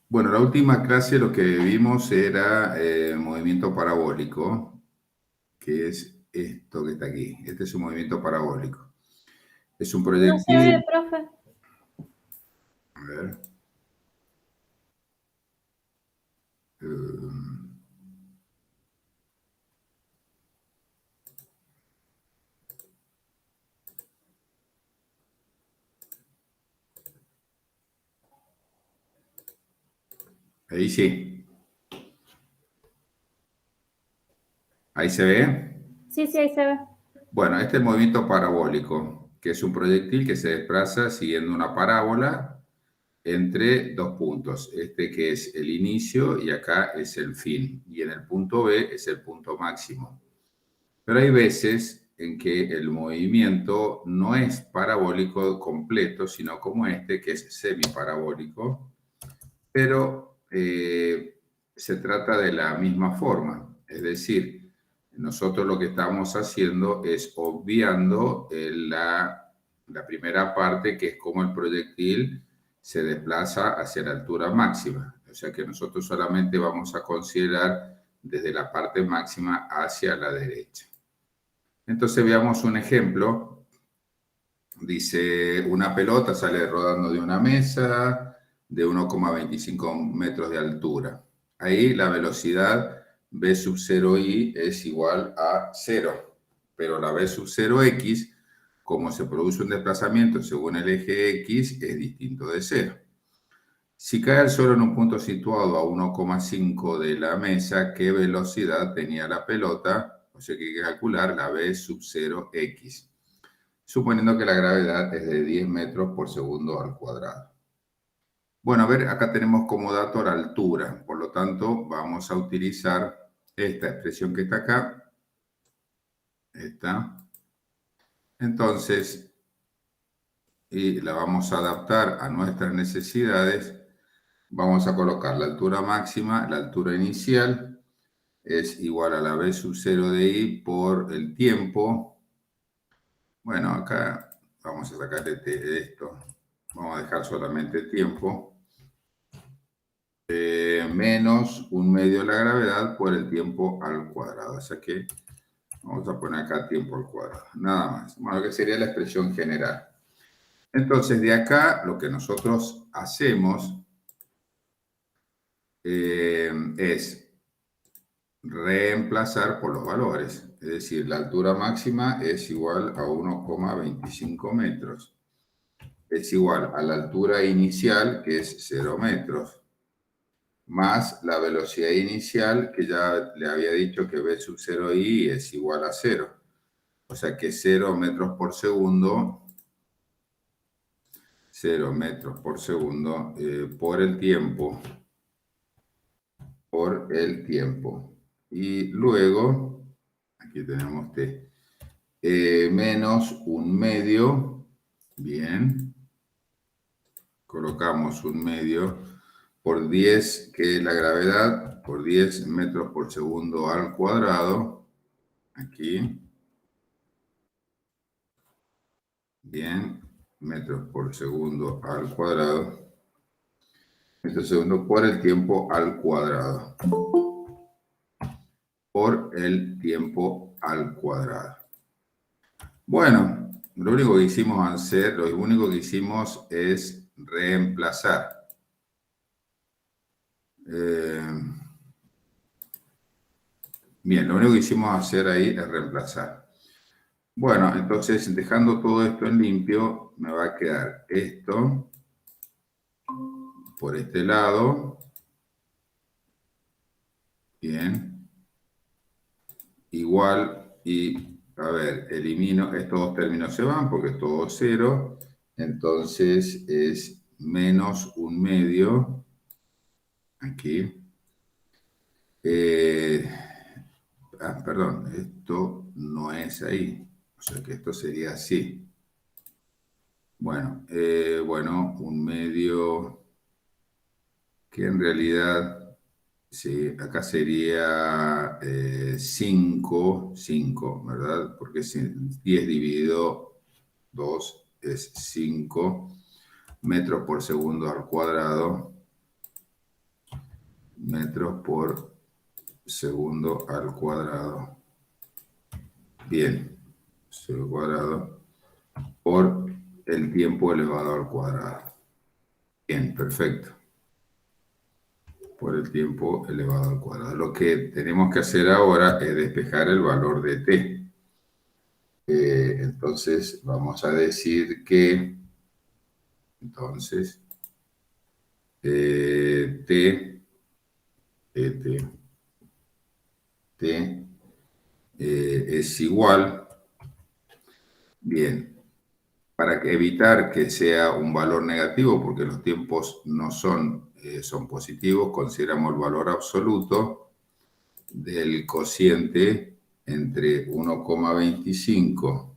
Bueno, la última clase lo que vimos era movimiento parabólico, que es esto que está aquí. Este es un movimiento parabólico. Es un No se ve, proyectil. profe. A ver. Ahí sí. Ahí se ve. Sí, sí, ahí se ve. Bueno, este es el movimiento parabólico, que es un proyectil que se desplaza siguiendo una parábola entre dos puntos. Este que es el inicio y acá es el fin. Y en el punto B es el punto máximo. Pero hay veces en que el movimiento no es parabólico completo, sino como este, que es semiparabólico, pero se trata de la misma forma. Es decir, nosotros lo que estamos haciendo es obviando la primera parte, que es como el proyectil se desplaza hacia la altura máxima. O sea que nosotros solamente vamos a considerar desde la parte máxima hacia la derecha. Entonces veamos un ejemplo. Dice, una pelota sale rodando de una mesa de 1,25 metros de altura. Ahí la velocidad v sub 0i es igual a 0, pero la v sub 0x, como se produce un desplazamiento según el eje x, es distinto de 0. Si cae al suelo en un punto situado a 1,5 de la mesa, ¿qué velocidad tenía la pelota? O sea que hay que calcular la v sub 0x, suponiendo que la gravedad es de 10 metros por segundo al cuadrado. Bueno, a ver, acá tenemos como dato la altura, por lo tanto vamos a utilizar esta expresión que está acá, esta. Entonces, y la vamos a adaptar a nuestras necesidades. Vamos a colocar la altura máxima, la altura inicial, es igual a la v sub 0 de i por el tiempo. Bueno, acá vamos a sacar de esto. Vamos a dejar solamente tiempo. Menos un medio de la gravedad por el tiempo al cuadrado. O sea que vamos a poner acá tiempo al cuadrado. Nada más. Bueno, que sería la expresión general. Entonces, de acá lo que nosotros hacemos es reemplazar por los valores. Es decir, la altura máxima es igual a 1,25 metros. Es igual a la altura inicial, que es 0 metros, más la velocidad inicial, que ya le había dicho que v sub 0i es igual a 0. O sea que 0 metros por segundo, 0 metros por segundo por el tiempo, Y luego, aquí tenemos t, menos un medio, bien, colocamos un medio por 10, que es la gravedad, por 10 metros por segundo al cuadrado, aquí, bien, metros por segundo al cuadrado, metros segundo por el tiempo al cuadrado, por el tiempo al cuadrado. Bueno, lo único que hicimos es reemplazar. Bien, lo único que hicimos hacer ahí es reemplazar. Bueno, entonces dejando todo esto en limpio, me va a quedar esto por este lado. Bien. Igual, y a ver, elimino, estos dos términos se van porque es todo cero. Entonces es menos un medio. Aquí. Perdón, esto no es ahí. O sea que esto sería así. Bueno, un medio que en realidad, sí, acá sería 5, ¿verdad? Porque 10 dividido 2 es 5. metros por segundo al cuadrado, metros por segundo al cuadrado. Bien, al cuadrado por el tiempo elevado al cuadrado. Bien, perfecto. Por el tiempo elevado al cuadrado. Lo que tenemos que hacer ahora es despejar el valor de t. Entonces vamos a decir que entonces t es igual, bien, para evitar que sea un valor negativo, porque los tiempos no son, son positivos, consideramos el valor absoluto del cociente entre 1,25,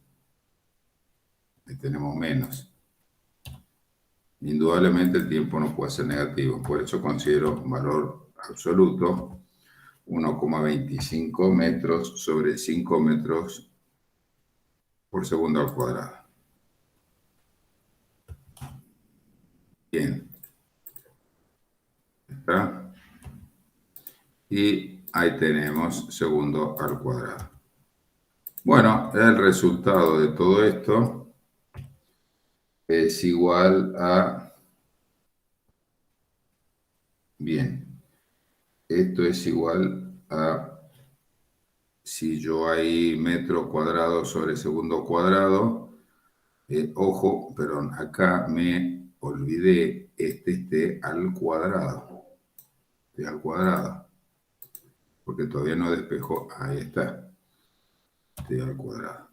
y tenemos menos. Indudablemente el tiempo no puede ser negativo, por eso considero un valor absoluto 1,25 metros sobre 5 metros por segundo al cuadrado. Bien. ¿Está? Y ahí tenemos segundo al cuadrado. Bueno, el resultado de todo esto es igual a... Bien, esto es igual a... Si yo hay metro cuadrado sobre segundo cuadrado, ojo, perdón, acá me olvidé este al cuadrado. Este al cuadrado. Porque todavía no despejó. Ahí está. Este al cuadrado.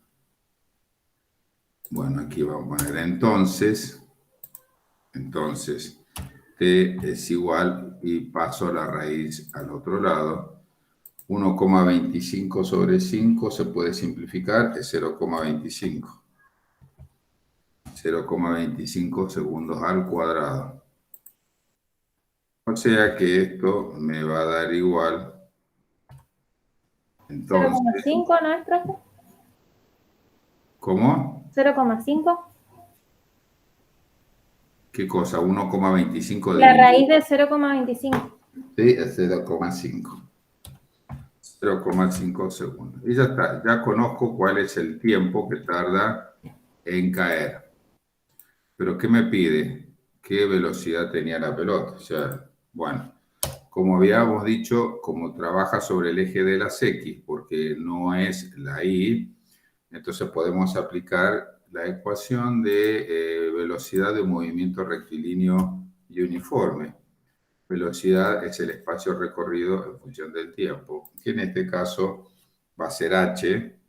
Bueno, aquí vamos a poner entonces, t es igual, y paso la raíz al otro lado. 1,25 sobre 5 se puede simplificar, es 0,25. 0,25 segundos al cuadrado. O sea que esto me va a dar igual. Entonces, 0,5, ¿no es, profe? ¿cómo? 0,5. ¿Qué cosa? 1,25 de... La raíz de 0,25. Sí, es 0,5. 0,5 segundos. Y ya está, ya conozco cuál es el tiempo que tarda en caer. Pero ¿qué me pide? ¿Qué velocidad tenía la pelota? O sea, bueno, como habíamos dicho, como trabaja sobre el eje de las X, porque no es la Y, entonces podemos aplicar la ecuación de velocidad de movimiento rectilíneo y uniforme. Velocidad es el espacio recorrido en función del tiempo, que en este caso va a ser h,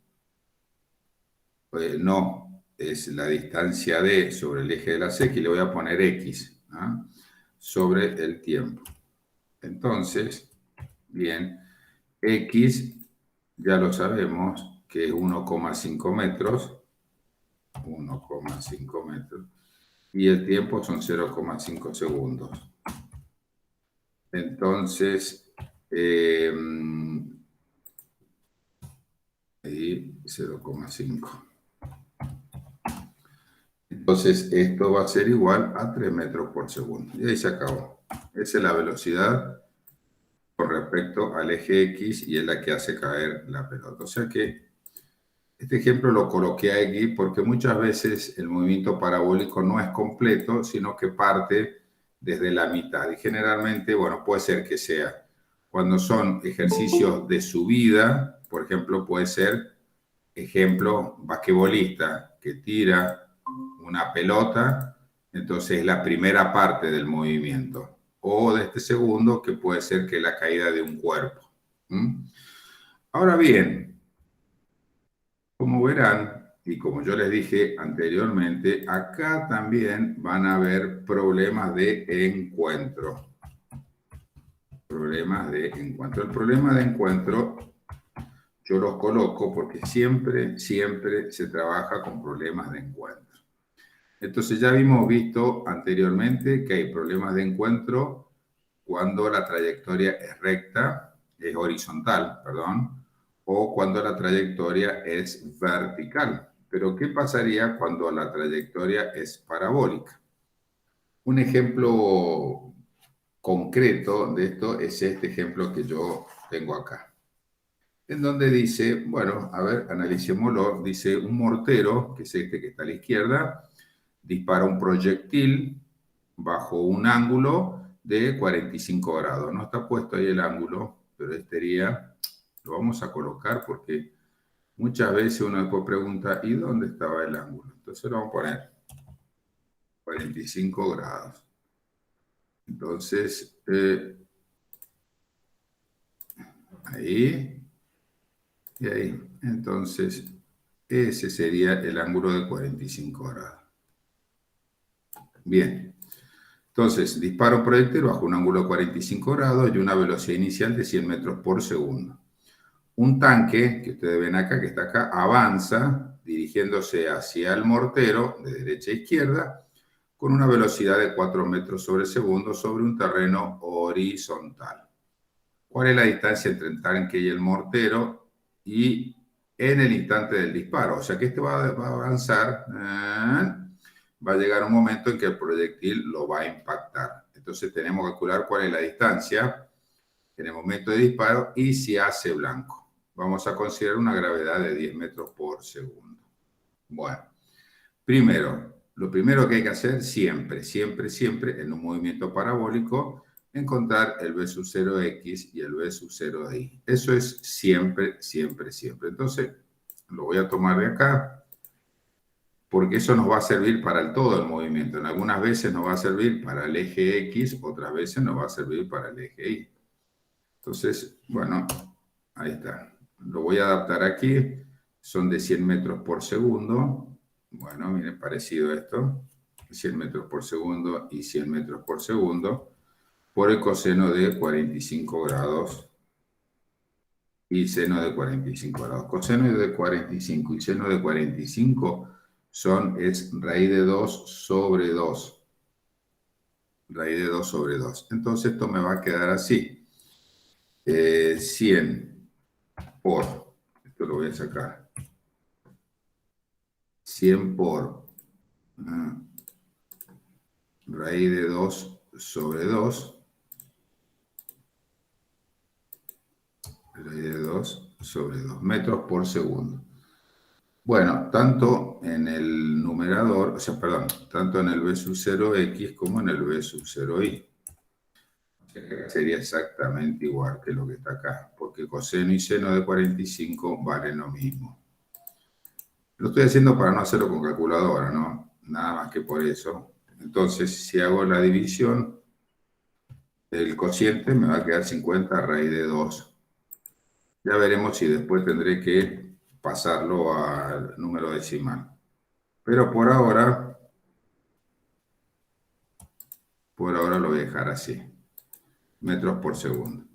no, es la distancia d sobre el eje de la X, y le voy a poner x, ¿ah? Sobre el tiempo. Entonces, bien, x ya lo sabemos que es 1,5 metros, 1,5 metros, y el tiempo son 0,5 segundos. Entonces, ahí 0,5. Entonces, esto va a ser igual a 3 metros por segundo. Y ahí se acabó. Esa es la velocidad con respecto al eje X y es la que hace caer la pelota. O sea que este ejemplo lo coloqué aquí porque muchas veces el movimiento parabólico no es completo, sino que parte desde la mitad. Y generalmente, bueno, puede ser que sea cuando son ejercicios de subida, por ejemplo, puede ser, ejemplo, basquetbolista que tira una pelota, entonces es la primera parte del movimiento. O de este segundo, que puede ser que la caída de un cuerpo. Ahora bien, como verán, y como yo les dije anteriormente, acá también van a haber problemas de encuentro. Problemas de encuentro. El problema de encuentro yo los coloco porque siempre se trabaja con problemas de encuentro. Entonces ya hemos visto anteriormente que hay problemas de encuentro cuando la trayectoria es recta, es horizontal, perdón, o cuando la trayectoria es vertical. Pero ¿qué pasaría cuando la trayectoria es parabólica? Un ejemplo concreto de esto es este ejemplo que yo tengo acá, en donde dice, bueno, a ver, analicémoslo, dice un mortero, que es este que está a la izquierda, dispara un proyectil bajo un ángulo de 45 grados. No está puesto ahí el ángulo, pero este sería, lo vamos a colocar porque muchas veces uno después pregunta, ¿y dónde estaba el ángulo? Entonces lo vamos a poner 45 grados. Entonces, ahí y ahí. Entonces, ese sería el ángulo de 45 grados. Bien. Entonces, disparo un proyectil bajo un ángulo de 45 grados y una velocidad inicial de 100 metros por segundo. Un tanque, que ustedes ven acá, que está acá, avanza dirigiéndose hacia el mortero de derecha a izquierda con una velocidad de 4 metros sobre segundo sobre un terreno horizontal. ¿Cuál es la distancia entre el tanque y el mortero? Y en el instante del disparo. O sea que este va a avanzar, va a llegar un momento en que el proyectil lo va a impactar. Entonces tenemos que calcular cuál es la distancia en el momento de disparo y si hace blanco. Vamos a considerar una gravedad de 10 metros por segundo. Bueno, primero, lo primero que hay que hacer siempre, siempre, siempre en un movimiento parabólico, encontrar el B sub 0x y el B sub 0y. Eso es siempre, siempre, siempre. Entonces, lo voy a tomar de acá, porque eso nos va a servir para todo el movimiento. En algunas veces nos va a servir para el eje X, otras veces nos va a servir para el eje Y. Entonces, bueno, ahí está. Lo voy a adaptar aquí. Son de 100 metros por segundo. Bueno, miren, parecido esto. 100 metros por segundo y 100 metros por segundo por el coseno de 45 grados y seno de 45 grados. Coseno de 45 y seno de 45 es raíz de 2 sobre 2. Raíz de 2 sobre 2. Entonces esto me va a quedar así. 100 por, esto lo voy a sacar, 100 por raíz de 2 sobre 2, raíz de 2 sobre 2 metros por segundo. Bueno, tanto en el numerador, o sea, perdón, tanto en el B sub 0x como en el B sub 0y. Sería exactamente igual que lo que está acá, porque coseno y seno de 45 valen lo mismo. Lo estoy haciendo para no hacerlo con calculadora, ¿no? Nada más que por eso. Entonces, si hago la división, el cociente me va a quedar 50 a raíz de 2. Ya veremos si después tendré que pasarlo al número decimal. Pero por ahora lo voy a dejar así. Metros por segundo.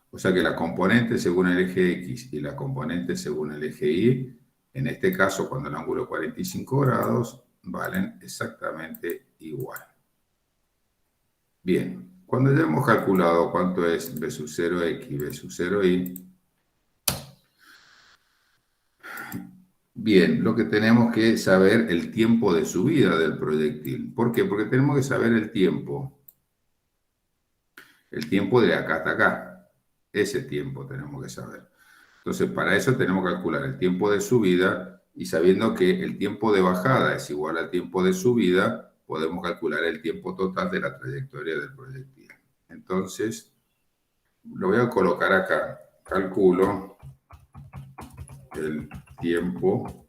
O sea que la componente según el eje X y la componente según el eje Y, en este caso cuando el ángulo es 45 grados, valen exactamente igual. Bien, cuando ya hemos calculado cuánto es B sub 0x y B sub 0y, bien, lo que tenemos que saber el tiempo de subida del proyectil. ¿Por qué? Porque tenemos que saber el tiempo de acá hasta acá. Ese tiempo tenemos que saber. Entonces, para eso tenemos que calcular el tiempo de subida y sabiendo que el tiempo de bajada es igual al tiempo de subida, podemos calcular el tiempo total de la trayectoria del proyectil. Entonces, lo voy a colocar acá. Calculo el tiempo,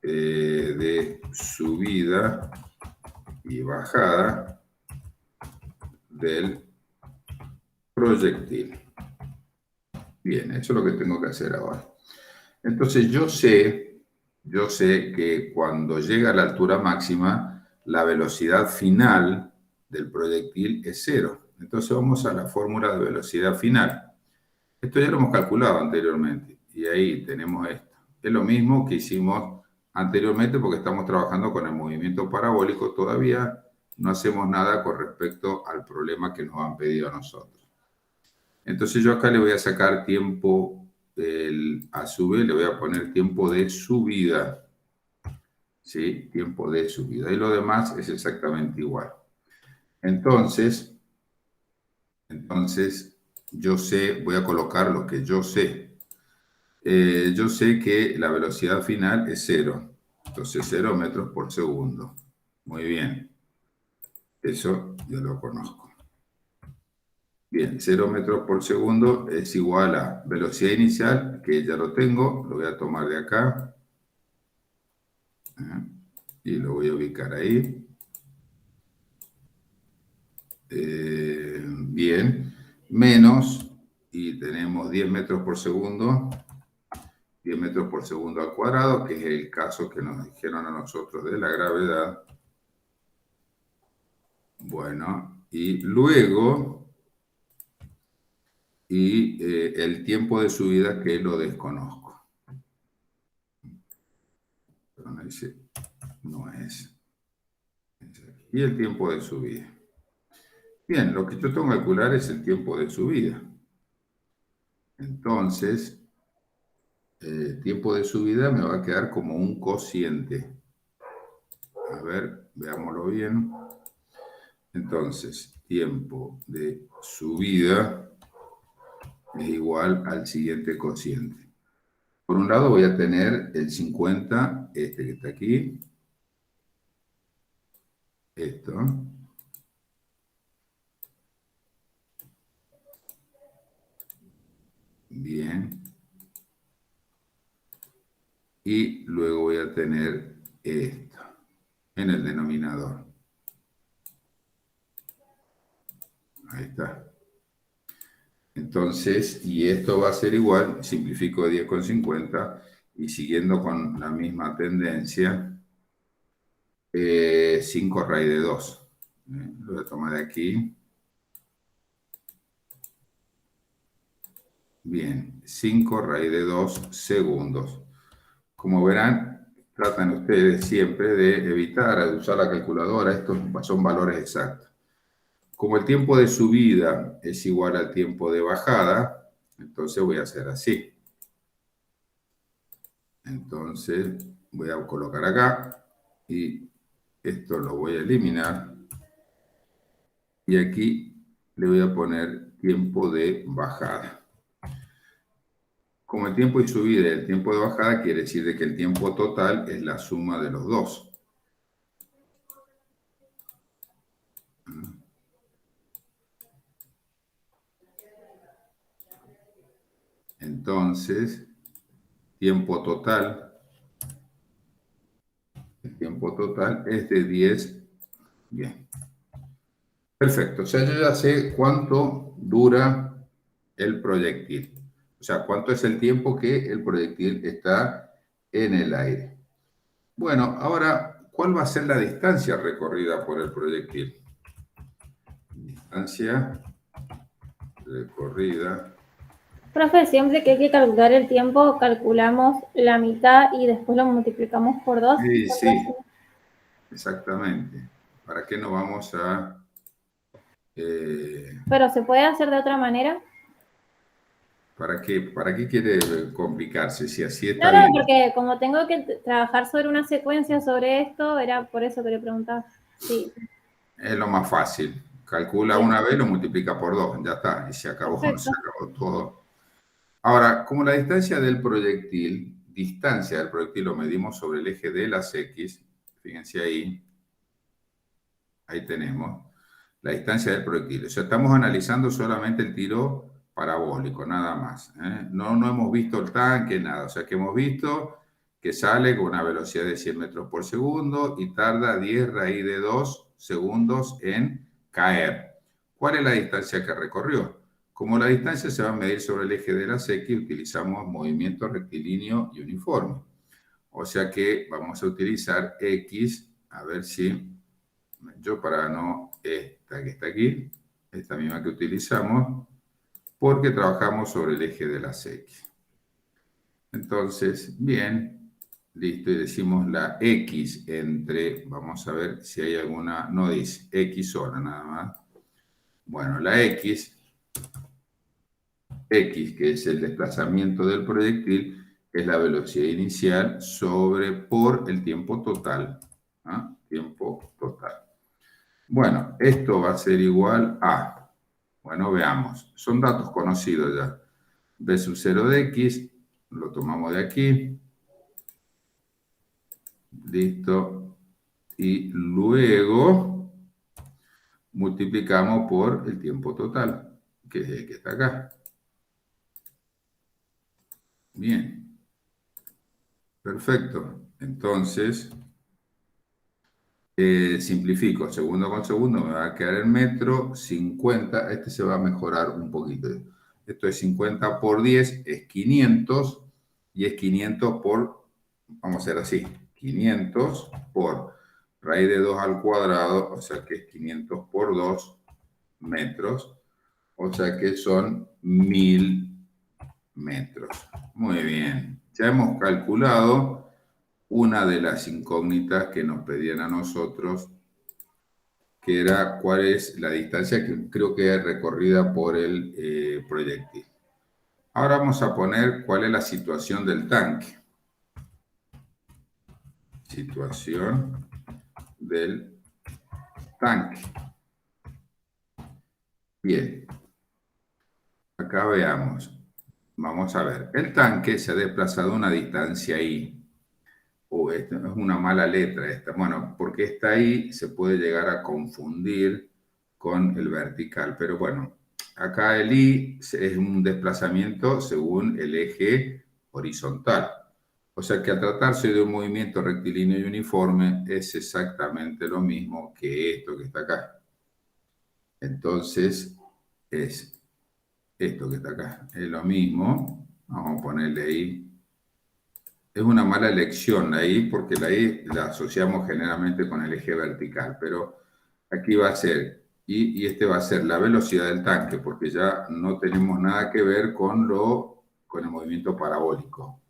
de subida y bajada del proyectil. Bien, eso es lo que tengo que hacer ahora. Entonces yo sé que cuando llega a la altura máxima, la velocidad final del proyectil es 0. Entonces vamos a la fórmula de velocidad final. Esto ya lo hemos calculado anteriormente y ahí tenemos esto. Es lo mismo que hicimos anteriormente porque estamos trabajando con el movimiento parabólico. Todavía no hacemos nada con respecto al problema que nos han pedido a nosotros. Entonces yo acá le voy a sacar tiempo a su vez, le voy a poner tiempo de subida. ¿sí? Tiempo de subida. Y lo demás es exactamente igual. Entonces, yo sé, voy a colocar lo que yo sé. Yo sé que la velocidad final es 0. Entonces, 0 metros por segundo. Muy bien. Eso ya lo conozco. Bien, 0 metros por segundo es igual a velocidad inicial, que ya lo tengo. Lo voy a tomar de acá. Y lo voy a ubicar ahí. Bien. Menos, y tenemos 10 metros por segundo. 10 metros por segundo al cuadrado, que es el caso que nos dijeron a nosotros de la gravedad. Bueno, y luego, el tiempo de subida que lo desconozco. Perdón, ese no es. Y el tiempo de subida. Bien, lo que yo tengo que calcular es el tiempo de subida. Entonces, el tiempo de subida me va a quedar como un cociente. A ver, veámoslo bien. Entonces, tiempo de subida es igual al siguiente cociente. Por un lado voy a tener el 50, este que está aquí, esto, bien, y luego voy a tener esto en el denominador. Ahí está. Entonces, y esto va a ser igual, simplifico 10,50 y siguiendo con la misma tendencia, 5 raíz de 2. Lo voy a tomar de aquí. Bien, 5 raíz de 2 segundos. Como verán, tratan ustedes siempre de evitar usar la calculadora. Estos son valores exactos. Como el tiempo de subida es igual al tiempo de bajada, entonces voy a hacer así. Entonces voy a colocar acá y esto lo voy a eliminar. Y aquí le voy a poner tiempo de bajada. Como el tiempo de subida y el tiempo de bajada, quiere decir de que el tiempo total es la suma de los dos. Entonces, tiempo total, el tiempo total es de 10. Bien. Perfecto. O sea, yo ya sé cuánto dura el proyectil. O sea, cuánto es el tiempo que el proyectil está en el aire. Bueno, ahora, ¿cuál va a ser la distancia recorrida por el proyectil? Distancia recorrida. Profe, siempre que hay que calcular el tiempo, calculamos la mitad y después lo multiplicamos por 2. Sí, sí, exactamente. ¿Para qué no vamos a...? Pero se puede hacer de otra manera. ¿Para qué quiere complicarse? Si así está No, no, bien. porque como tengo que trabajar sobre una secuencia sobre esto, era por eso que le preguntaba. Sí. Es lo más fácil. Calcula Bien, una vez, lo multiplica por 2, ya está, y se acabó, se perfecto. acabó todo. Ahora, como la distancia del proyectil lo medimos sobre el eje de las X, fíjense ahí tenemos la distancia del proyectil. O sea, estamos analizando solamente el tiro parabólico, nada más. No hemos visto el tanque, nada. O sea, que hemos visto que sale con una velocidad de 100 metros por segundo y tarda 10 raíz de 2 segundos en caer. ¿Cuál es la distancia que recorrió? Como la distancia se va a medir sobre el eje de las X, utilizamos movimiento rectilíneo y uniforme. O sea que vamos a utilizar X, a ver si yo para no esta que está aquí, esta misma que utilizamos, porque trabajamos sobre el eje de las X. Entonces, bien, listo, y decimos la X entre, vamos a ver si hay alguna, no dice, X sola nada más. Bueno, la X, que es el desplazamiento del proyectil, es la velocidad inicial por el tiempo total. ¿Ah? Tiempo total. Bueno, esto va a ser igual a, bueno, veamos, son datos conocidos ya. B sub 0 de x, lo tomamos de aquí, listo, y luego multiplicamos por el tiempo total, que es el que está acá. Bien, perfecto. Entonces, simplifico, segundo con segundo, me va a quedar el metro, 50, este se va a mejorar un poquito. Esto es 50 por 10, es 500, y es 500 por, vamos a hacer así, 500 por raíz de 2 al cuadrado, o sea que es 500 por 2 metros, o sea que son 1000 metros. Muy bien, ya hemos calculado una de las incógnitas que nos pedían a nosotros, que era cuál es la distancia que creo que es recorrida por el proyectil. Ahora vamos a poner cuál es la situación del tanque. Situación del tanque. Bien, acá veamos. Vamos a ver, el tanque se ha desplazado una distancia I. Esta es una mala letra esta. Bueno, porque está ahí se puede llegar a confundir con el vertical, pero bueno, acá el I es un desplazamiento según el eje horizontal. O sea que al tratarse de un movimiento rectilíneo y uniforme es exactamente lo mismo que esto que está acá. Entonces es esto que está acá. Es lo mismo. Vamos a ponerle ahí. Es una mala elección la I porque la I la asociamos generalmente con el eje vertical, pero aquí va a ser I y este va a ser la velocidad del tanque porque ya no tenemos nada que ver con el movimiento parabólico.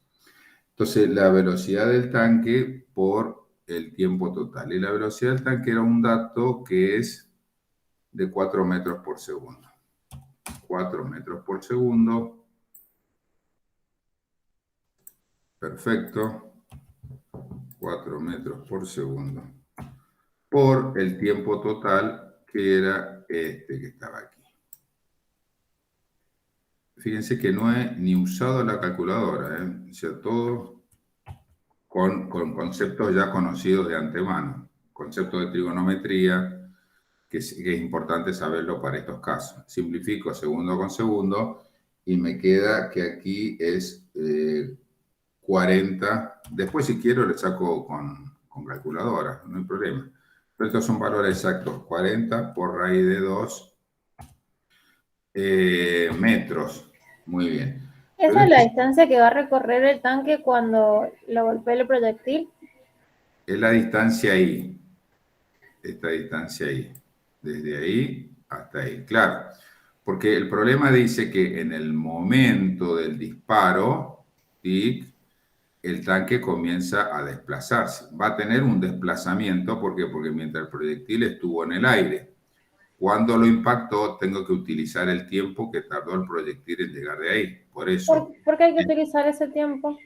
Entonces, la velocidad del tanque por el tiempo total. Y la velocidad del tanque era un dato que es de 4 metros por segundo. 4 metros por segundo. Perfecto. 4 metros por segundo. Por el tiempo total, que era este que estaba aquí. Fíjense que no he ni usado la calculadora, ¿eh? O sea, todo con conceptos ya conocidos de antemano. Conceptos de trigonometría, que es importante saberlo para estos casos. Simplifico segundo con segundo y me queda que aquí es 40. Después, si quiero, le saco con calculadora, no hay problema. Pero estos son valores exactos. 40 por raíz de 2 metros. Muy bien. Pero Esa es la distancia que va a recorrer el tanque cuando lo golpee el proyectil. es la distancia ahí. Esta distancia ahí. Desde ahí hasta ahí. Claro. Porque el problema dice que en el momento del disparo, tic, el tanque comienza a desplazarse. Va a tener un desplazamiento, ¿por qué? Porque mientras el proyectil estuvo en el aire, cuando lo impactó, tengo que utilizar el tiempo que tardó el proyectil en llegar de ahí. Por eso. ¿Por qué hay que utilizar ese tiempo?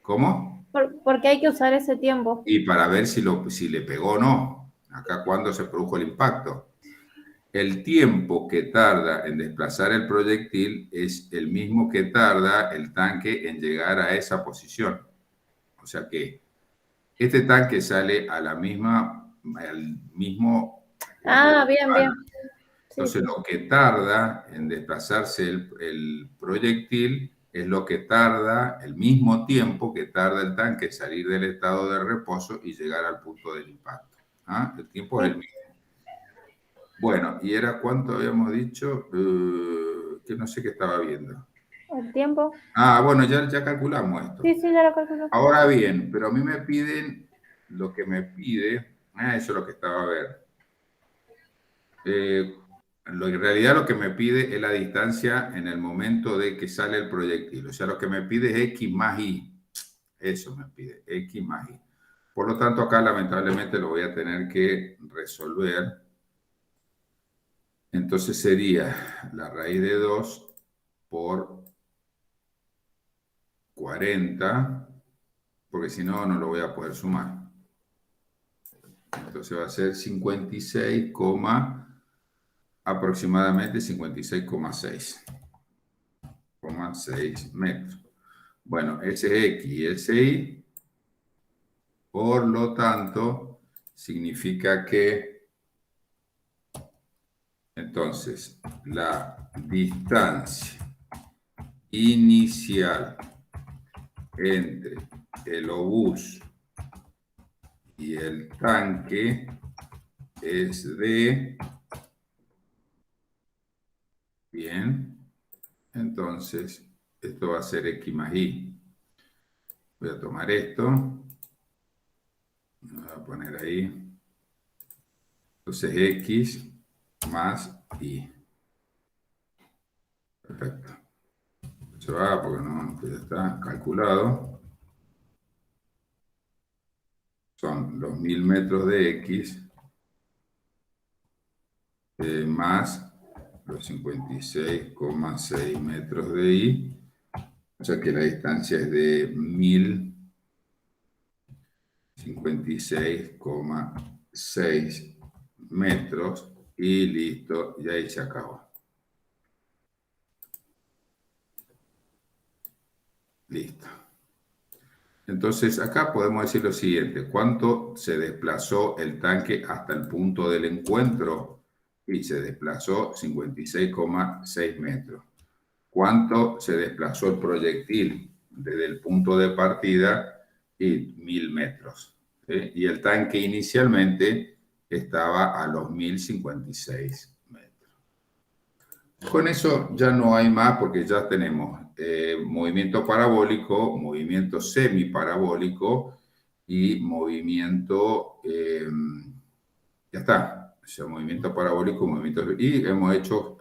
¿Cómo? ¿Por qué hay que usar ese tiempo? Y para ver si le pegó o no. Acá cuando se produjo el impacto. El tiempo que tarda en desplazar el proyectil es el mismo que tarda el tanque en llegar a esa posición. O sea que este tanque sale a la misma, al mismo Ah, bien, velocidad. bien. Sí, Entonces, sí. lo que tarda en desplazarse el proyectil es lo que tarda, el mismo tiempo que tarda el tanque en salir del estado de reposo y llegar al punto del impacto. ¿Ah? El tiempo es el Sí. mismo. Bueno, ¿y era cuánto habíamos dicho? Que no sé qué estaba viendo. ¿El tiempo? Ah, bueno, ya calculamos esto. Sí, sí, ya lo calculo. Ahora bien, pero a mí me piden lo que me pide. Ah, eso es lo que estaba a ver. En realidad lo que me pide es la distancia en el momento de que sale el proyectil. O sea, lo que me pide es X más Y. Eso me pide, X más Y. Por lo tanto, acá lamentablemente lo voy a tener que resolver. Entonces sería la raíz de 2 por 40, porque si no, no lo voy a poder sumar. Entonces va a ser 56, aproximadamente 56,6 metros. Bueno, ese es X y ese Y. Por lo tanto, significa que entonces la distancia inicial entre el obús y el tanque es de, bien, entonces esto va a ser X más Y. Voy a tomar esto, lo voy a poner ahí. Entonces X más Y. Perfecto. Se va porque no, ya está calculado. Son los 1000 metros de X más los 56,6 metros de Y. O sea que la distancia es de 1056,6 metros y listo, y ahí se acabó. Listo. Entonces acá podemos decir lo siguiente: ¿cuánto se desplazó el tanque hasta el punto del encuentro? Y se desplazó 56,6 metros. ¿Cuánto se desplazó el proyectil desde el punto de partida? Y 1000 metros. ¿Sí? Y el tanque inicialmente estaba a los 1056 metros. Con eso ya no hay más porque ya tenemos movimiento parabólico, movimiento semiparabólico y movimiento, ya está, o sea, movimiento parabólico, movimiento, y hemos hecho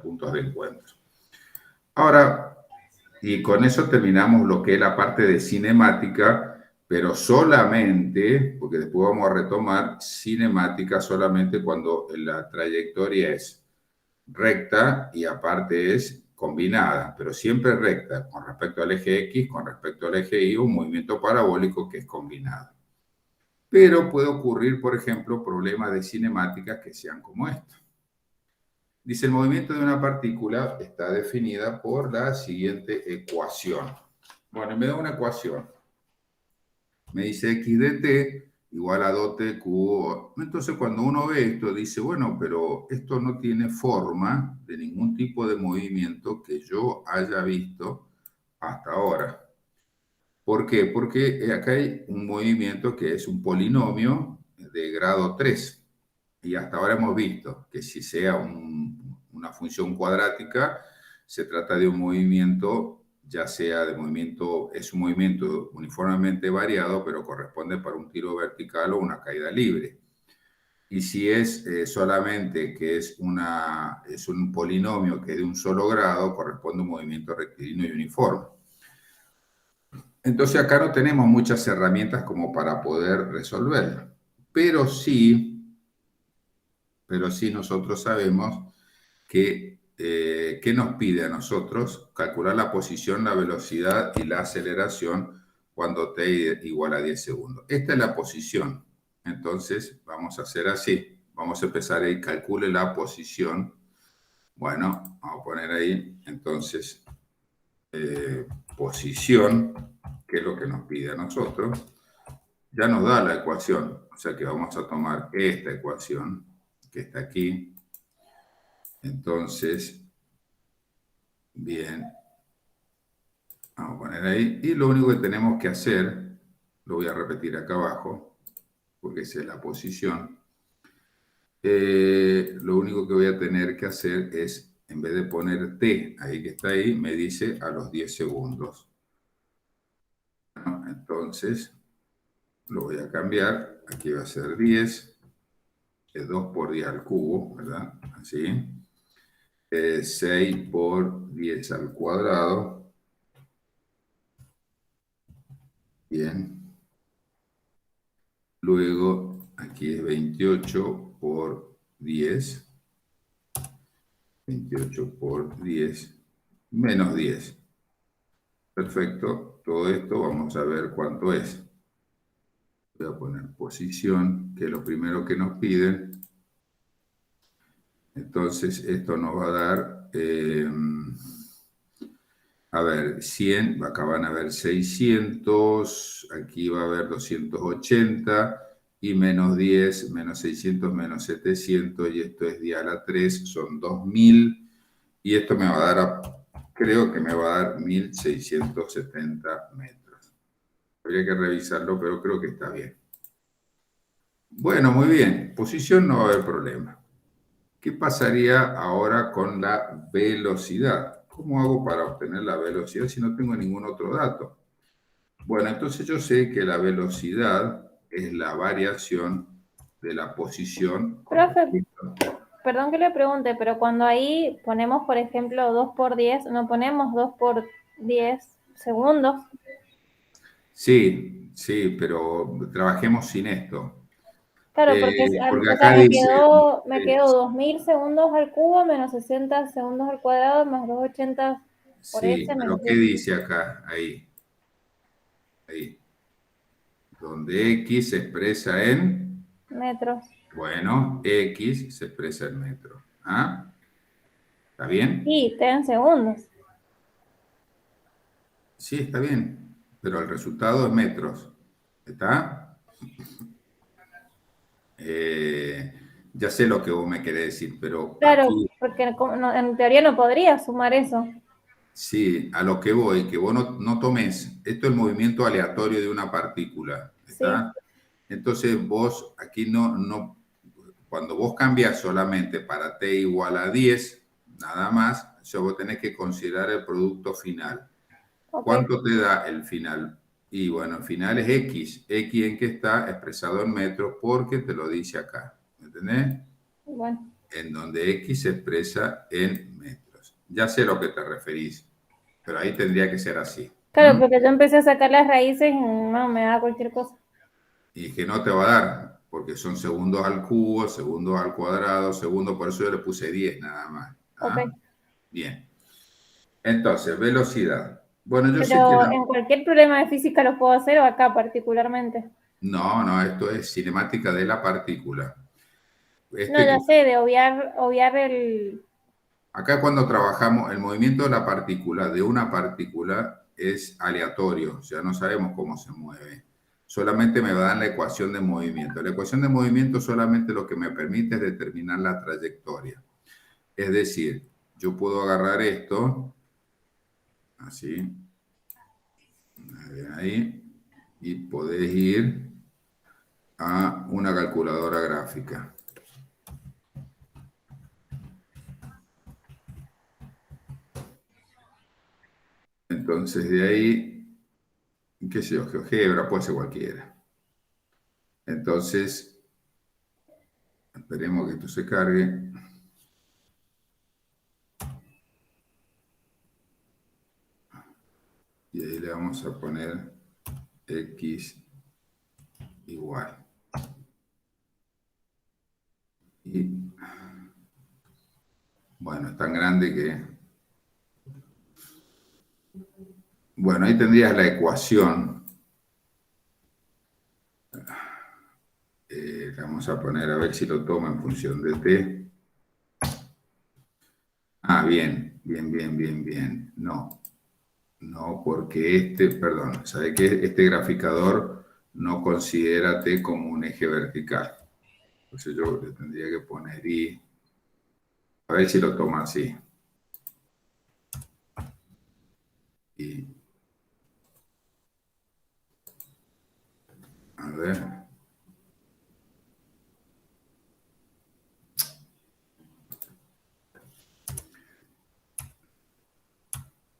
puntos de encuentro. Ahora, y con eso terminamos lo que es la parte de cinemática, pero solamente, porque después vamos a retomar cinemática solamente cuando la trayectoria es recta y aparte es combinada, pero siempre recta con respecto al eje X, con respecto al eje Y, un movimiento parabólico que es combinado. Pero puede ocurrir, por ejemplo, problemas de cinemática que sean como estos. Dice, el movimiento de una partícula está definida por la siguiente ecuación. Bueno, me da una ecuación. Me dice x de t igual a 2t cubo. Entonces, cuando uno ve esto, dice, bueno, pero esto no tiene forma de ningún tipo de movimiento que yo haya visto hasta ahora. ¿Por qué? Porque acá hay un movimiento que es un polinomio de grado 3. Y hasta ahora hemos visto que si sea una función cuadrática, se trata de un movimiento, ya sea de movimiento, es un movimiento uniformemente variado, pero corresponde para un tiro vertical o una caída libre. Y si es solamente que es un polinomio que es de un solo grado, corresponde a un movimiento rectilíneo y uniforme. Entonces acá no tenemos muchas herramientas como para poder resolverlo, pero sí nosotros sabemos que ¿qué nos pide a nosotros? Calcular la posición, la velocidad y la aceleración cuando t igual a 10 segundos. Esta es la posición. Entonces vamos a hacer así. Vamos a empezar ahí, calcule la posición. Bueno, vamos a poner ahí, entonces, posición, que es lo que nos pide a nosotros. Ya nos da la ecuación, o sea que vamos a tomar esta ecuación, que está aquí. Entonces, bien, vamos a poner ahí. Y lo único que tenemos que hacer, lo voy a repetir acá abajo, porque esa es la posición. Lo único que voy a tener que hacer es, en vez de poner t, ahí que está ahí, me dice a los 10 segundos. Bueno, entonces, lo voy a cambiar. Aquí va a ser 10, es 2 por 10 al cubo, ¿verdad? Así. 6 por 10 al cuadrado. Bien. Luego, aquí es 28 por 10. 28 por 10 menos 10. Perfecto. todo esto, vamos a ver cuánto es. Voy a poner posición, que es lo primero que nos piden. Entonces, esto nos va a dar, a ver, 100, acá van a haber 600, aquí va a haber 280, y menos 10, menos 600, menos 700, y esto es dial a 3, son 2000, y esto me va a dar, creo que me va a dar 1670 metros. Habría que revisarlo, pero creo que está bien. Bueno, muy bien, posición no va a haber problema. ¿Qué pasaría ahora con la velocidad? ¿Cómo hago para obtener la velocidad si no tengo ningún otro dato? Bueno, entonces yo sé que la velocidad es la variación de la posición con Profe, respecto. perdón que le pregunte, pero cuando ahí ponemos, por ejemplo, 2 por 10, no ponemos 2 por 10 segundos. Sí, sí, pero trabajemos sin esto. Claro, porque Porque o sea, acá dice, me quedó 2000 segundos al cubo menos 60 segundos al cuadrado más 280 por sí, s pero menos ¿qué 10 dice acá? Ahí, donde X se expresa en, metros. bueno, X se expresa en metros. ¿Ah? ¿Está bien? Sí, ten segundos. Sí, está bien, pero el resultado es metros. ¿Está? Eh, ya sé lo que vos me querés decir, pero Claro, aquí porque en teoría no podría sumar eso. sí, a lo que voy, que vos no tomes, esto es el movimiento aleatorio de una partícula. Sí, ¿Está? Entonces vos aquí cuando vos cambias solamente para t igual a 10, nada más, ya vos tenés que considerar el producto final. ok, ¿Cuánto te da el final? Y bueno, el final es X. X en que está expresado en metros porque te lo dice acá. ¿Me entendés? bueno. En donde X se expresa en metros. Ya sé a lo que te referís, pero ahí tendría que ser así. Claro, porque yo empecé a sacar las raíces y no, me da cualquier cosa. Y que no te va a dar, porque son segundos al cubo, segundos al cuadrado, segundos, por eso yo le puse 10 nada más. Ok. ¿Ah? Bien. Entonces, velocidad. Bueno, yo sé que Pero en cualquier problema de física lo puedo hacer o acá particularmente. no, esto es cinemática de la partícula. No, Este, ya sé, de obviar el... acá cuando trabajamos, el movimiento de la partícula, de una partícula, es aleatorio, o sea, no sabemos cómo se mueve. Solamente me va a dar la ecuación de movimiento. La ecuación de movimiento solamente lo que me permite es determinar la trayectoria. Es decir, yo puedo agarrar esto, así, ahí, y podés ir a una calculadora gráfica. Entonces, de ahí, qué sé yo, GeoGebra, puede ser cualquiera. Entonces, esperemos que esto se cargue. Y ahí le vamos a poner X igual. Y bueno, es tan grande que... Bueno, ahí tendrías la ecuación. Le vamos a poner a ver si lo toma en función de t. Ah, bien, bien, bien, bien, bien. No, porque perdón, ¿sabe qué? Este graficador no considera t como un eje vertical. Entonces yo le tendría que poner y a ver si lo toma así. Y a ver,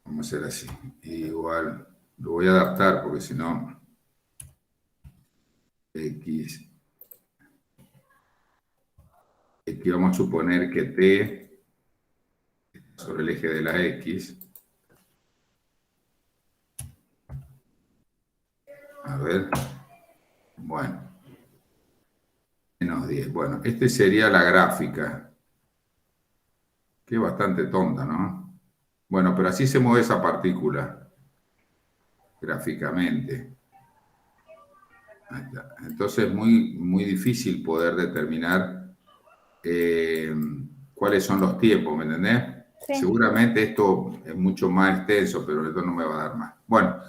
vamos a hacer así. Igual, lo voy a adaptar porque si no, X. Aquí vamos a suponer que t sobre el eje de la X. A ver, bueno, menos 10. Bueno, esta sería la gráfica, que es bastante tonta, ¿no? Bueno, pero así se mueve esa partícula. gráficamente. Ahí está. Entonces es muy difícil poder determinar cuáles son los tiempos, ¿me entendés? Sí. Seguramente esto es mucho más extenso, pero esto no me va a dar más. Bueno,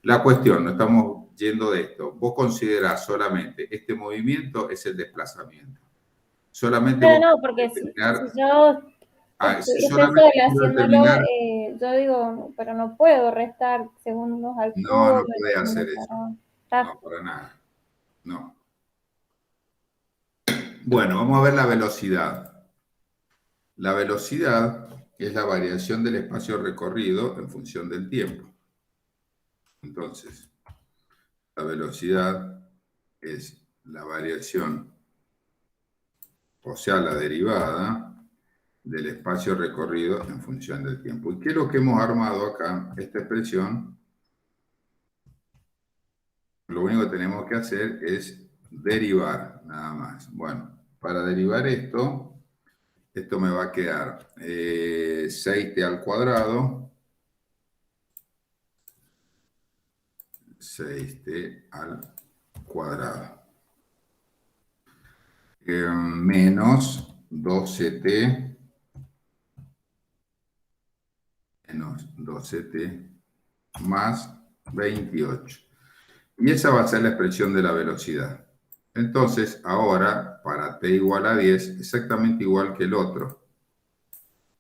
la cuestión, no estamos yendo de esto. Vos considerás solamente este movimiento es el desplazamiento. Solamente No, vos no, podés porque si determinar, yo estoy solamente sola quiero haciéndolo, determinar, yo digo, pero no puedo restar segundos al no, cubo, no podés hacer eso. está. No, para nada. No. Bueno, vamos a ver la velocidad. La velocidad es la variación del espacio recorrido en función del tiempo. Entonces, la velocidad es la variación, o sea, la derivada del espacio recorrido en función del tiempo. ¿Y qué es lo que hemos armado acá? Esta expresión, lo único que tenemos que hacer es derivar, nada más. Bueno, para derivar esto me va a quedar 6t al cuadrado, 6t al cuadrado, menos 12t, menos 12t más 28. Y esa va a ser la expresión de la velocidad. Entonces, ahora, para t igual a 10, exactamente igual que el otro.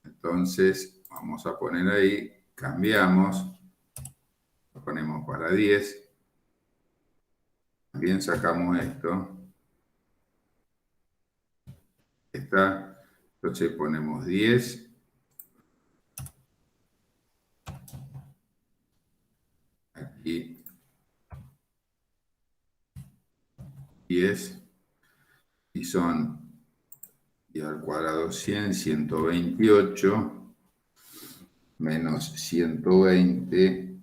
Entonces, vamos a poner ahí, cambiamos, lo ponemos para 10. También sacamos esto. Está. Entonces ponemos 10. Aquí 10. Y son y al cuadrado 100, 128, menos 120,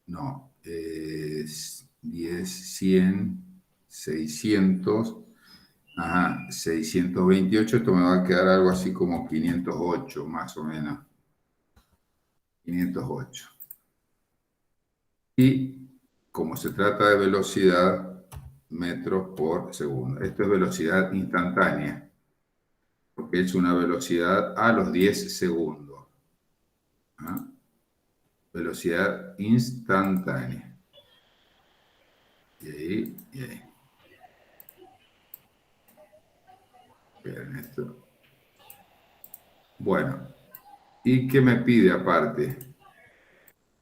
no, es 10, 100, 600, ajá, 628, esto me va a quedar algo así como 508, más o menos, 508. Y como se trata de velocidad, metros por segundo. Esto es velocidad instantánea, porque es una velocidad a los 10 segundos. ¿Ah? Velocidad instantánea. Y ahí, y ahí. Vean esto. Bueno, ¿y qué me pide aparte?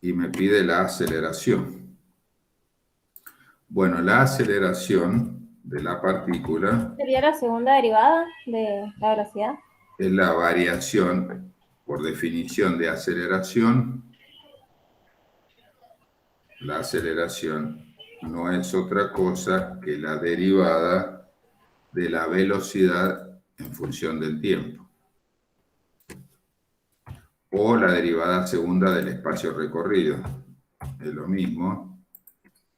Y me pide la aceleración. Bueno, la aceleración de la partícula ¿Sería la segunda derivada de la velocidad? es la variación, por definición de aceleración. La aceleración no es otra cosa que la derivada de la velocidad en función del tiempo, o la derivada segunda del espacio recorrido. Es lo mismo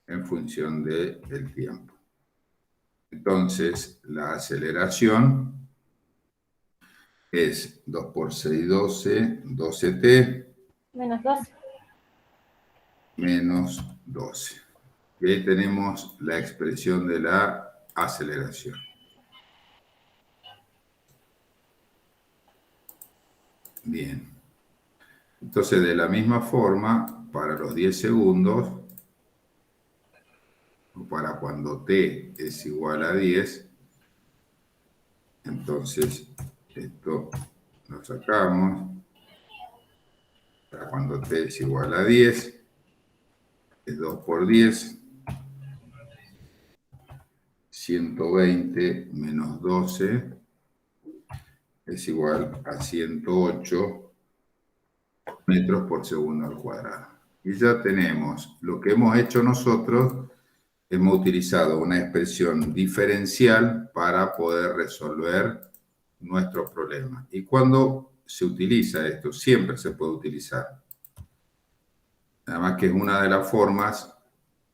en función del tiempo. Entonces, la aceleración es 2 por 6, 12, 12t Menos 12. menos 12. Y ahí tenemos la expresión de la aceleración. Bien. Entonces, de la misma forma, para los 10 segundos, o para cuando t es igual a 10, entonces esto lo sacamos. Para cuando t es igual a 10, es 2 por 10, 120 menos 12 es igual a 108 metros por segundo al cuadrado. Y ya tenemos lo que hemos hecho nosotros. Hemos utilizado una expresión diferencial para poder resolver nuestro problema. ¿Y cuando se utiliza esto? Siempre se puede utilizar. Además que es una de las formas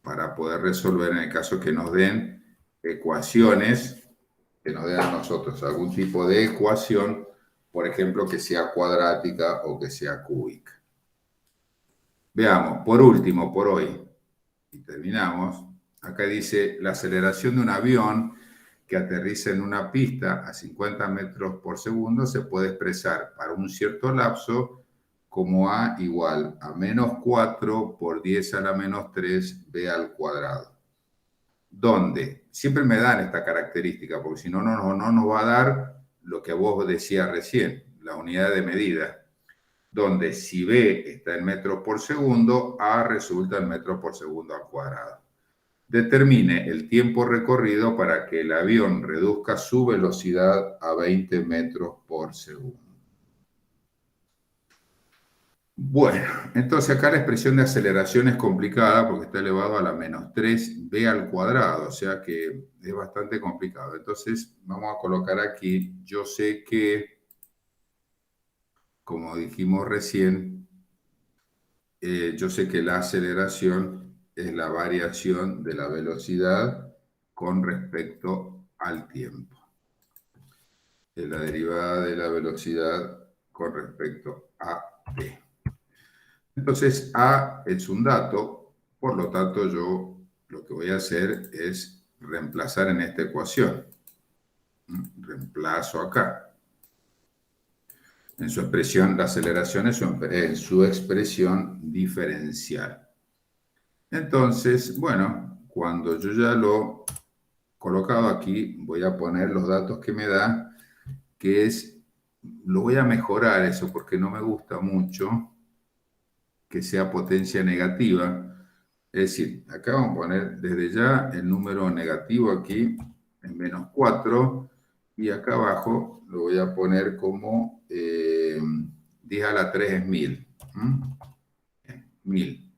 para poder resolver en el caso que nos den ecuaciones, que nos den a nosotros algún tipo de ecuación, por ejemplo, que sea cuadrática o que sea cúbica. Veamos, por último, por hoy, y terminamos, acá dice la aceleración de un avión que aterriza en una pista a 50 metros por segundo se puede expresar para un cierto lapso como A igual a menos 4 por 10 a la menos 3 B al cuadrado. Donde siempre me dan esta característica, porque si no, no nos va a dar lo que vos decías recién, la unidad de medida donde si B está en metros por segundo, A resulta en metros por segundo al cuadrado. Determine el tiempo recorrido para que el avión reduzca su velocidad a 20 metros por segundo. Bueno, entonces acá la expresión de aceleración es complicada porque está elevado a la menos 3b al cuadrado, o sea que es bastante complicado. Entonces vamos a colocar aquí, yo sé que, como dijimos recién, yo sé que la aceleración es la variación de la velocidad con respecto al tiempo. Es la derivada de la velocidad con respecto a t. Entonces, A es un dato, por lo tanto yo lo que voy a hacer es reemplazar en esta ecuación. Reemplazo acá. En su expresión, la aceleración es en su expresión diferencial. Entonces, bueno, cuando yo ya lo he colocado aquí, voy a poner los datos que me da, que es, lo voy a mejorar eso porque no me gusta mucho que sea potencia negativa. Es decir, acá vamos a poner desde ya el número negativo aquí en menos 4 y acá abajo lo voy a poner como 10 a la 3 es 1000. 1000.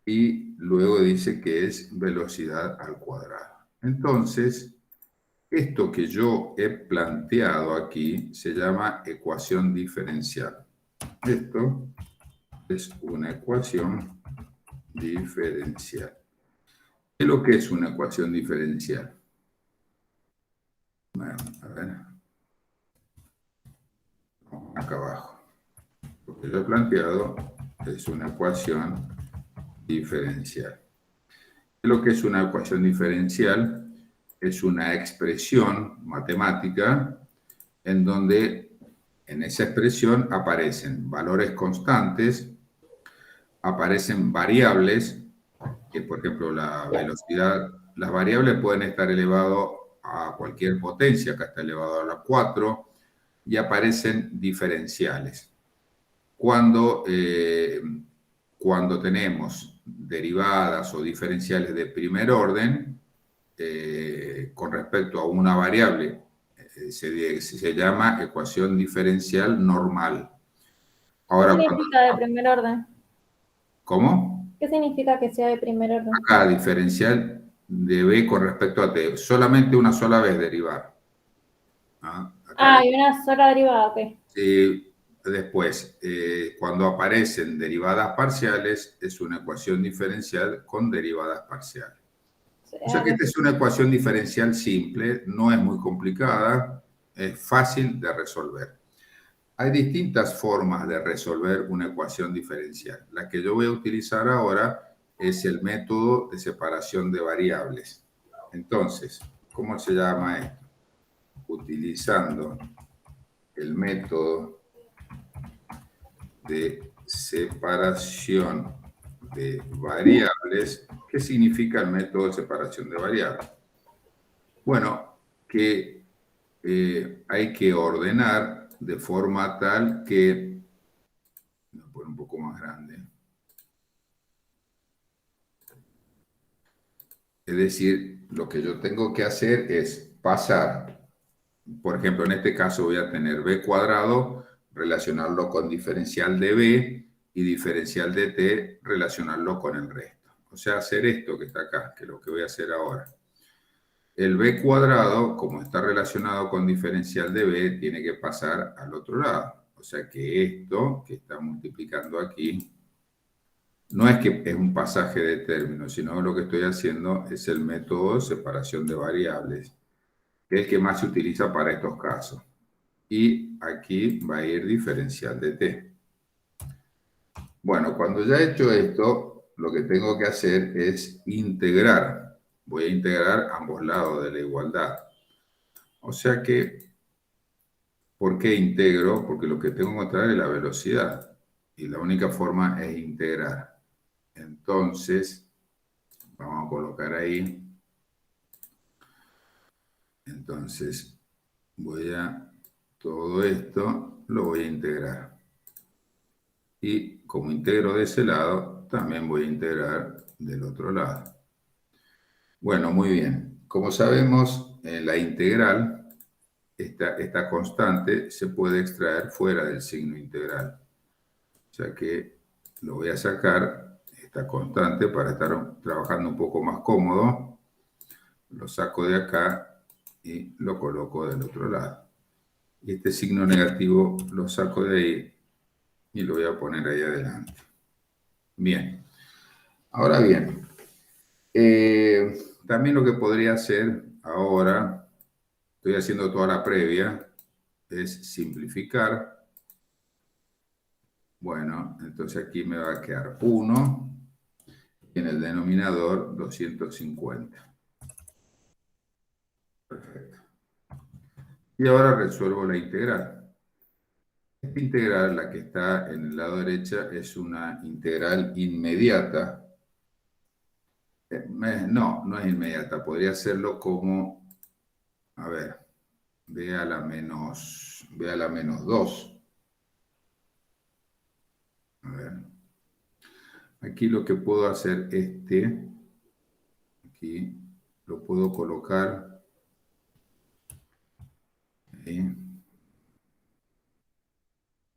Y luego dice que es velocidad al cuadrado. Entonces, esto que yo he planteado aquí se llama ecuación diferencial. Esto es una ecuación diferencial. ¿Qué es lo que es una ecuación diferencial? Bueno, a ver. Acá abajo. Lo que yo he planteado es una ecuación diferencial. ¿Qué es lo que es una ecuación diferencial? Es una expresión matemática en donde en esa expresión aparecen valores constantes, aparecen variables, que por ejemplo la velocidad, las variables pueden estar elevadas a cualquier potencia, acá está elevado a la 4, y aparecen diferenciales. Cuando tenemos derivadas o diferenciales de primer orden, con respecto a una variable, se llama ecuación diferencial normal. ¿Qué Ahora, significa de primer orden? ¿cómo? ¿Qué significa que sea de primer orden? Acá diferencial de b con respecto a t, solamente una sola vez derivar. Hay una sola derivada, ok. Después, cuando aparecen derivadas parciales, es una ecuación diferencial con derivadas parciales. O sea que esta es una ecuación diferencial simple, no es muy complicada, es fácil de resolver. Hay distintas formas de resolver una ecuación diferencial. La que yo voy a utilizar ahora es el método de separación de variables. Entonces, ¿cómo se llama esto? Utilizando el método de separación de variables. ¿Qué significa el método de separación de variables? Bueno, que hay que ordenar de forma tal que, voy a poner un poco más grande, es decir, lo que yo tengo que hacer es pasar, por ejemplo, en este caso voy a tener b cuadrado, relacionarlo con diferencial de b y diferencial de t, relacionarlo con el resto. O sea, hacer esto que está acá, que es lo que voy a hacer ahora. El b cuadrado, como está relacionado con diferencial de b, tiene que pasar al otro lado. O sea que esto que está multiplicando aquí, no es que es un pasaje de términos, sino lo que estoy haciendo es el método de separación de variables, que es el que más se utiliza para estos casos. Y aquí va a ir diferencial de t. Bueno, cuando ya he hecho esto, lo que tengo que hacer es integrar. Voy a integrar ambos lados de la igualdad. O sea que, ¿por qué integro? Porque lo que tengo que encontrar es la velocidad. Y la única forma es integrar. Entonces, vamos a colocar ahí. Entonces, todo esto lo voy a integrar. Y como integro de ese lado, también voy a integrar del otro lado. Bueno, muy bien. Como sabemos, la integral, esta constante, se puede extraer fuera del signo integral. O sea que lo voy a sacar, esta constante, para estar trabajando un poco más cómodo. Lo saco de acá y lo coloco del otro lado. Y este signo negativo lo saco de ahí y lo voy a poner ahí adelante. Bien. Ahora bien, también lo que podría hacer ahora, estoy haciendo toda la previa, es simplificar. Bueno, entonces aquí me va a quedar 1 y en el denominador 250. Perfecto. Y ahora resuelvo la integral. Esta integral, la que está en el lado derecha, es una integral inmediata. No, no es inmediata. Podría hacerlo como, a ver, b a la menos 2. A ver. Aquí lo que puedo hacer, aquí lo puedo colocar ahí.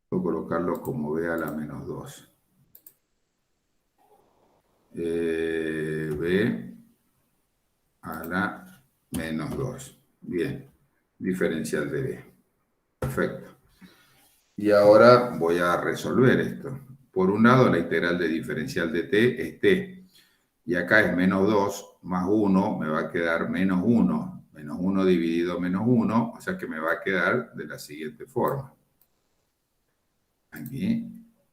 Puedo colocarlo como b a la menos 2. B a la menos 2. Bien, diferencial de b. Perfecto. Y ahora voy a resolver esto. Por un lado, la integral de diferencial de t es t. Y acá es menos 2 más 1, me va a quedar menos 1. Menos 1 dividido menos 1, o sea que me va a quedar de la siguiente forma. Aquí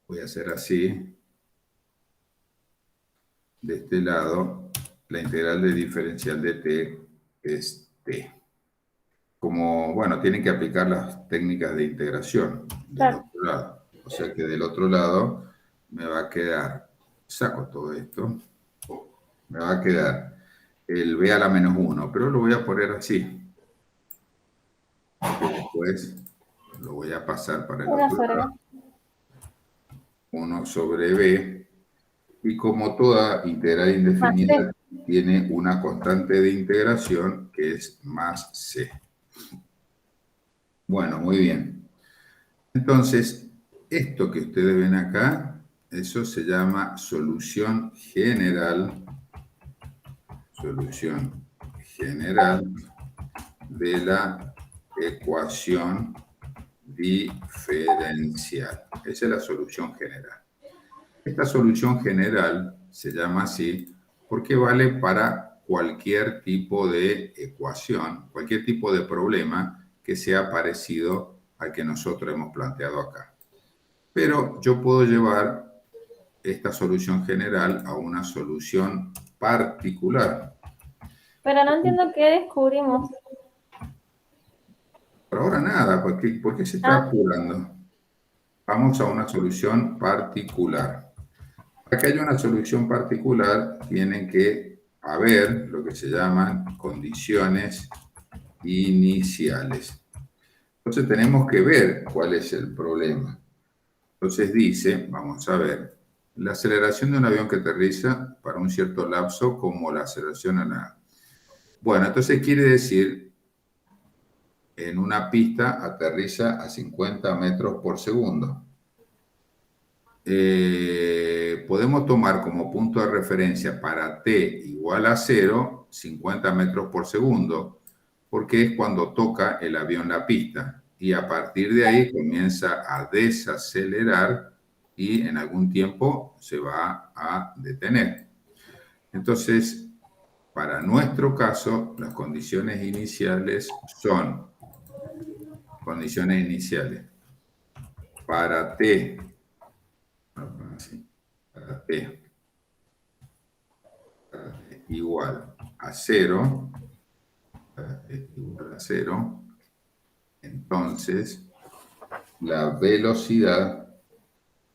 voy a hacer así. De este lado, la integral de diferencial de t es t. Como, bueno, tienen que aplicar las técnicas de integración del Claro. otro lado. O sea que del otro lado me va a quedar, saco todo esto, me va a quedar el b a la menos 1, pero lo voy a poner así. Después lo voy a pasar para el Una otro sobre lado. 1 sobre b. Y como toda integral más indefinida, C. tiene una constante de integración que es más c. Bueno, muy bien. Entonces, esto que ustedes ven acá, eso se llama solución general de la ecuación diferencial. Esa es la solución general. Esta solución general se llama así porque vale para cualquier tipo de ecuación, cualquier tipo de problema que sea parecido al que nosotros hemos planteado acá. Pero yo puedo llevar esta solución general a una solución particular. Pero no entiendo qué descubrimos. Por ahora nada, ¿por qué se está Ah, apurando? Vamos a una solución particular. Para que haya una solución particular, tienen que haber lo que se llaman condiciones iniciales. Entonces tenemos que ver cuál es el problema. Entonces dice, vamos a ver, la aceleración de un avión que aterriza para un cierto lapso como la aceleración en la... Bueno, entonces quiere decir, en una pista aterriza a 50 metros por segundo. Podemos tomar como punto de referencia para t igual a 0, 50 metros por segundo, porque es cuando toca el avión la pista. Y a partir de ahí comienza a desacelerar y en algún tiempo se va a detener. Entonces, para nuestro caso, las condiciones iniciales son condiciones iniciales para t así, para t igual a 0, igual a 0, entonces la velocidad,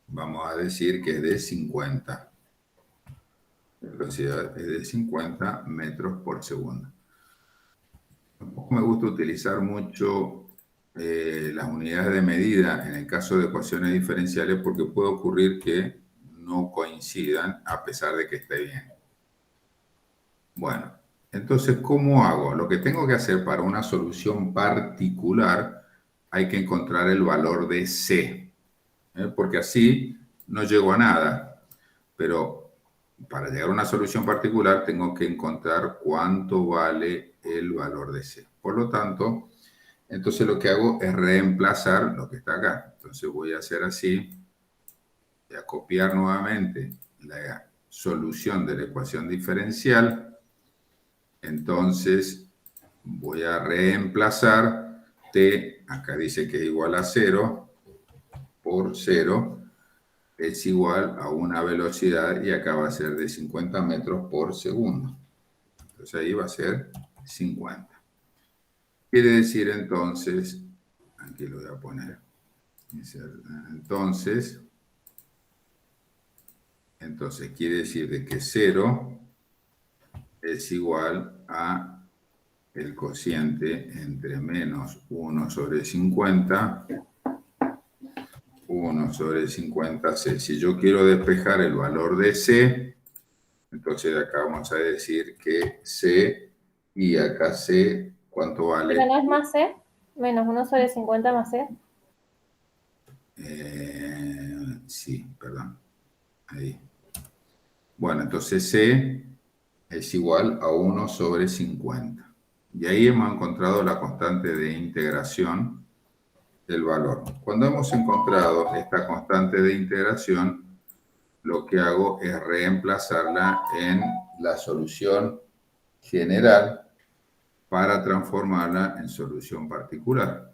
vamos a decir que es de 50. La velocidad es de 50 metros por segundo. Tampoco me gusta utilizar mucho las unidades de medida en el caso de ecuaciones diferenciales porque puede ocurrir que no coincidan a pesar de que esté bien. Bueno, entonces, ¿cómo hago? Lo que tengo que hacer para una solución particular, hay que encontrar el valor de C, porque así no llego a nada. Pero para llegar a una solución particular, tengo que encontrar cuánto vale el valor de C. Por lo tanto, entonces lo que hago es reemplazar lo que está acá. Entonces voy a hacer así, voy a copiar nuevamente la solución de la ecuación diferencial. Entonces voy a reemplazar t, acá dice que es igual a 0, por 0 es igual a una velocidad y acá va a ser de 50 metros por segundo. Entonces ahí va a ser 50. Quiere decir entonces, aquí lo voy a poner, entonces quiere decir de que 0 es igual a el cociente entre menos 1 sobre 50, 1 sobre 50C. Si yo quiero despejar el valor de C, entonces acá vamos a decir que C y acá C, ¿cuánto Pero vale? no es más C, menos 1/50 más C. Sí, perdón. Ahí. Bueno, entonces C es igual a 1 sobre 50. Y ahí hemos encontrado la constante de integración del valor. Cuando hemos encontrado esta constante de integración, lo que hago es reemplazarla en la solución general para transformarla en solución particular.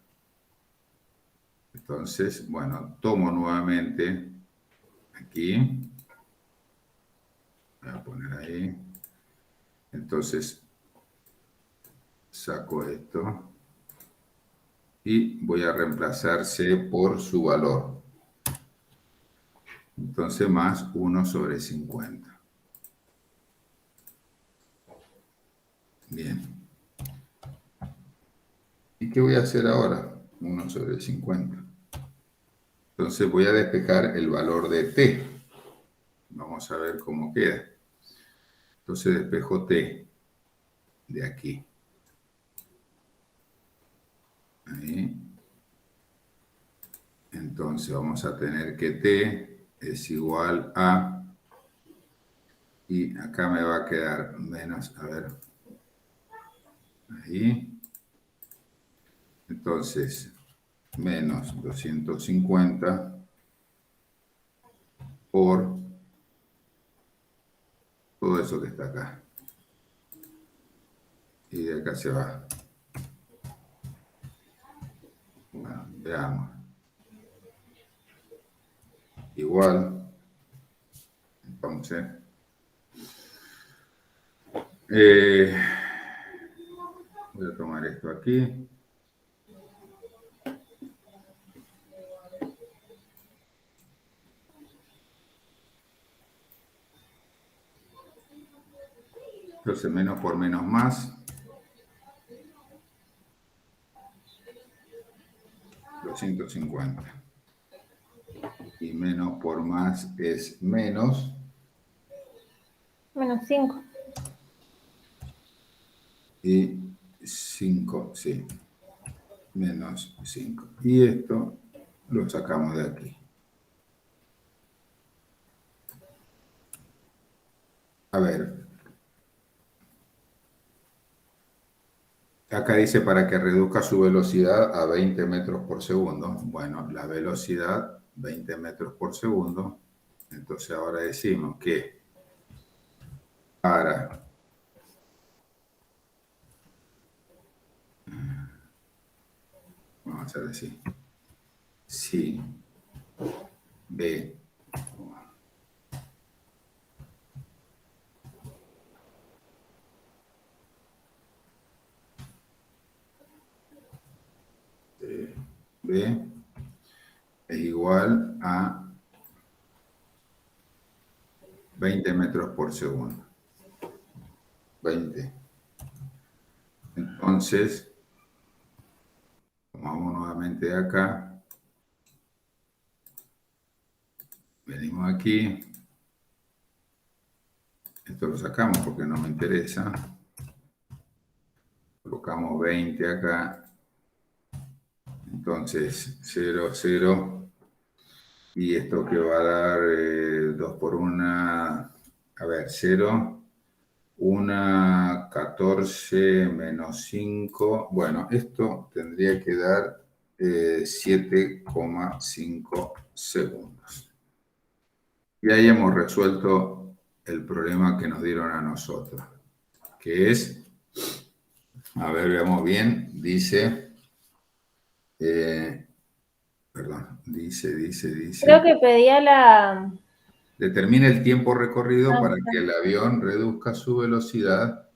Entonces, bueno, tomo nuevamente aquí, voy a poner ahí, entonces saco esto y voy a reemplazar C por su valor. Entonces más 1 sobre 50. Bien. ¿Y qué voy a hacer ahora? 1 sobre 50. Entonces voy a despejar el valor de t. Vamos a ver cómo queda. Entonces despejo t de aquí. Ahí. Entonces vamos a tener que t es igual a, y acá me va a quedar menos, a ver, ahí. Entonces, menos 250 por todo eso que está acá. Y de acá se va. Bueno, veamos. Igual, entonces, eh, voy a tomar esto aquí. Entonces, menos por menos más. 250. Y menos por más es menos. Menos 5. Y 5, sí. Menos 5. Y esto lo sacamos de aquí. A ver. Acá dice para que reduzca su velocidad a 20 metros por segundo. Bueno, la velocidad 20 metros por segundo. Entonces ahora decimos que para vamos a hacer así. Si B B es igual a 20 metros por segundo. 20. Entonces, tomamos nuevamente de acá. Venimos aquí. Esto lo sacamos porque no me interesa. Colocamos 20 acá. Entonces, 0, 0. Y esto que va a dar 2 por 1. A ver, 0. 1, 14 menos 5. Bueno, esto tendría que dar 7,5 segundos. Y ahí hemos resuelto el problema que nos dieron a nosotros, que es, a ver, veamos bien, dice, perdón, dice. Creo que pedía la... Determina el tiempo recorrido Ah, para que el avión reduzca su velocidad,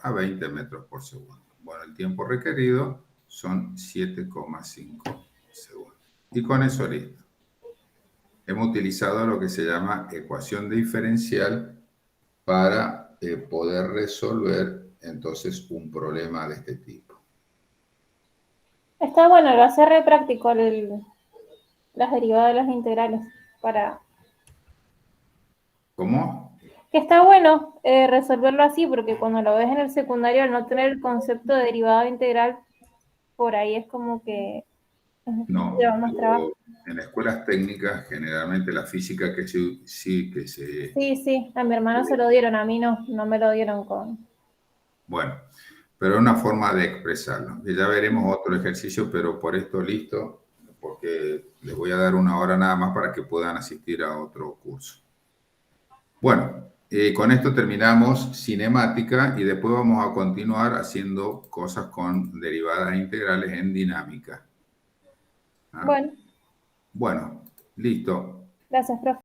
a 20 metros por segundo. Bueno, el tiempo requerido son 7,5 segundos. Y con eso listo. Hemos utilizado lo que se llama ecuación diferencial para poder resolver entonces un problema de este tipo. está bueno, lo hace re práctico las derivadas de las integrales para... ¿Cómo? Que está bueno resolverlo así, porque cuando lo ves en el secundario, al no tener el concepto de derivada integral, por ahí es como que No, lleva más trabajo. en escuelas técnicas generalmente la física que se... Sí, a mi hermano se lo dieron, a mí no me lo dieron con... Bueno, pero es una forma de expresarlo. Y ya veremos otro ejercicio, pero por esto listo, porque les voy a dar 1 hora nada más para que puedan asistir a otro curso. Bueno, con esto terminamos cinemática y después vamos a continuar haciendo cosas con derivadas integrales en dinámica. ¿Ah? Bueno, Bueno, listo. gracias, profe.